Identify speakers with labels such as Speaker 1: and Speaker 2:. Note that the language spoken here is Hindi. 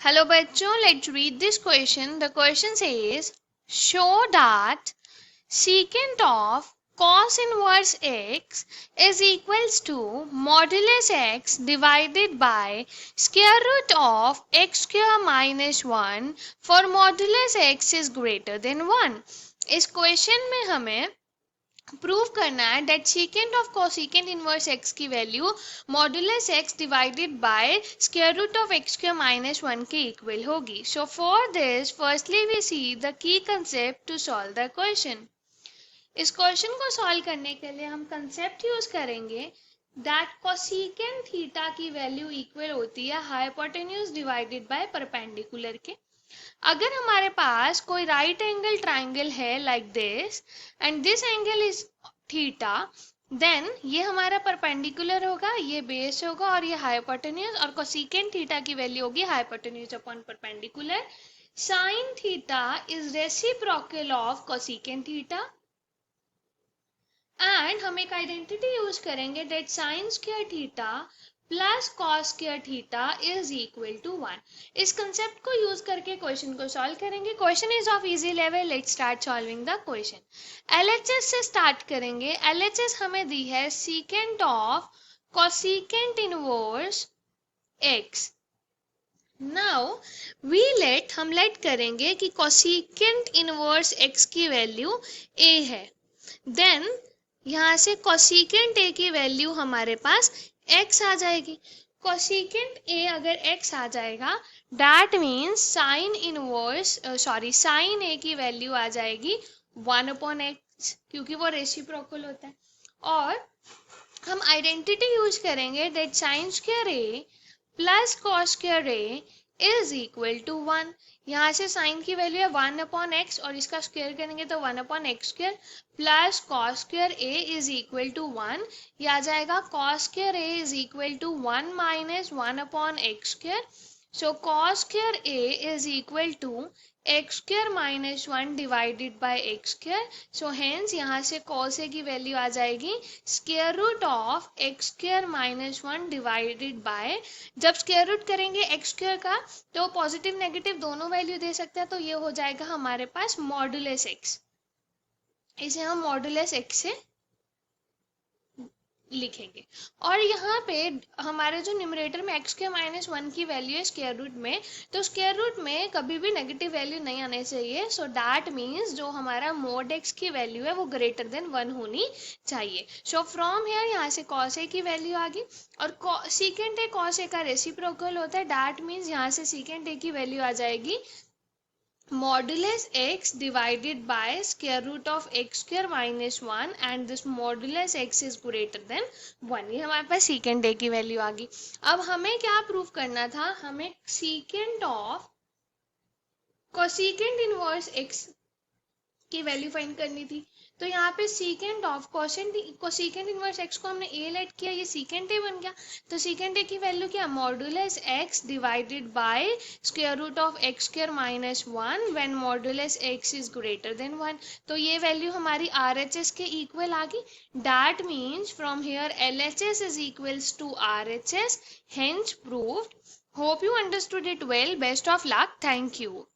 Speaker 1: Hello बच्चों, let's read this question. The question says, show that secant of cos inverse x is equals to modulus x divided by square root of x square minus 1 for modulus x is greater than 1. इस क्वेश्चन में हमें प्रूव करना है that secant of cosecant inverse x की value modulus x divided by square root of x square minus 1 के इक्वल होगी. So for this firstly we see the key concept to solve the question. इस क्वेश्चन को सॉल्व करने के लिए हम कंसेप्ट यूज करेंगे दैट कोसेकेंट थीटा की वैल्यू इक्वल होती है हाइपोटेन्यूज डिवाइडेड बाय परपेंडिकुलर के. अगर हमारे पास कोई राइट एंगल ट्राइंगल है like this and this angle is theta, then ये हमारा परपेंडिकुलर होगा, ये बेस होगा और ये हाइपोटेन्यूज, और कोसेकेंट थीटा की वैल्यू होगी hypotenuse upon perpendicular. Sine theta is reciprocal of cosecant theta and हम एक आइडेंटिटी यूज करेंगे that sine square theta plus cos square theta is equal to 1. इस कंसेप्ट को यूज करके क्वेश्चन को सॉल्व करेंगे. Question is of easy level. Let's start solving the question. LHS से स्टार्ट करेंगे. एलएचएस हमें दी है secant of cosecant inverse x. Now हम लेट करेंगे कि कोसेकेंट इनवर्स एक्स की वैल्यू ए है. देन यहाँ से कोसेकेंट ए की वैल्यू हमारे पास x आ जाएगी. कोसेकेंट ए अगर x आ जाएगा दैट मीन्स साइन ए की वैल्यू आ जाएगी 1/x क्योंकि वो रेसिप्रोकल होता है. और हम आइडेंटिटी यूज करेंगे that sine square A plus cos square A is equal to 1. यहाँ से साइन की वैल्यू है 1/x और इसका स्क्वायर करेंगे तो 1/x square plus cos square A is equal to 1. ये आ जाएगा cos square A is equal to 1 minus 1/x square. So cos square A is equal to x square minus 1 divided by x square. So hence यहाँ से कॉस ए की वैल्यू आ जाएगी square root of x square minus 1 divided by, जब स्क्वायर रूट करेंगे एक्स स्क्वायर का तो पॉजिटिव नेगेटिव दोनों वैल्यू दे सकते हैं, तो ये हो जाएगा हमारे पास मॉडुलस एक्स. इसे हम मॉडुलस एक्स से लिखेंगे. और यहाँ पे हमारे जो न्यूमरेटर में एक्स के माइनस 1 की वैल्यू है स्क्वायर रूट में, तो स्क्वायर रूट में कभी भी नेगेटिव वैल्यू नहीं आने चाहिए. सो दैट मीन्स जो हमारा मोड एक्स की वैल्यू है वो ग्रेटर देन 1 होनी चाहिए. सो फ्रॉम हियर यहाँ से कॉस ए की वैल्यू आ गई और सीकेंट ए कॉस ए का रेसिप्रोकल होता है. दैट मीन्स यहाँ से सीकेंट ए की वैल्यू आ जाएगी modulus x divided by square root of x square minus 1 and this modulus x is greater than 1. ये हमारे पास secant a की वैल्यू आ गई. अब हमें क्या प्रूफ करना था, हमें secant of cosecant inverse x की वैल्यू फाइंड करनी थी. तो यहाँ पे secant of cosecant inverse x को हमने ए लेट किया, ये सीकेंट ए बन गया. तो सीकेंट ए की वैल्यू क्या, modulus x divided by square root of x square minus 1 when modulus x is greater than 1. तो ये वैल्यू हमारी आरएचएस के इक्वल आ गई. That means from here LHS is equals to RHS, hence proved. Hope you understood it well. Best of luck. Thank you.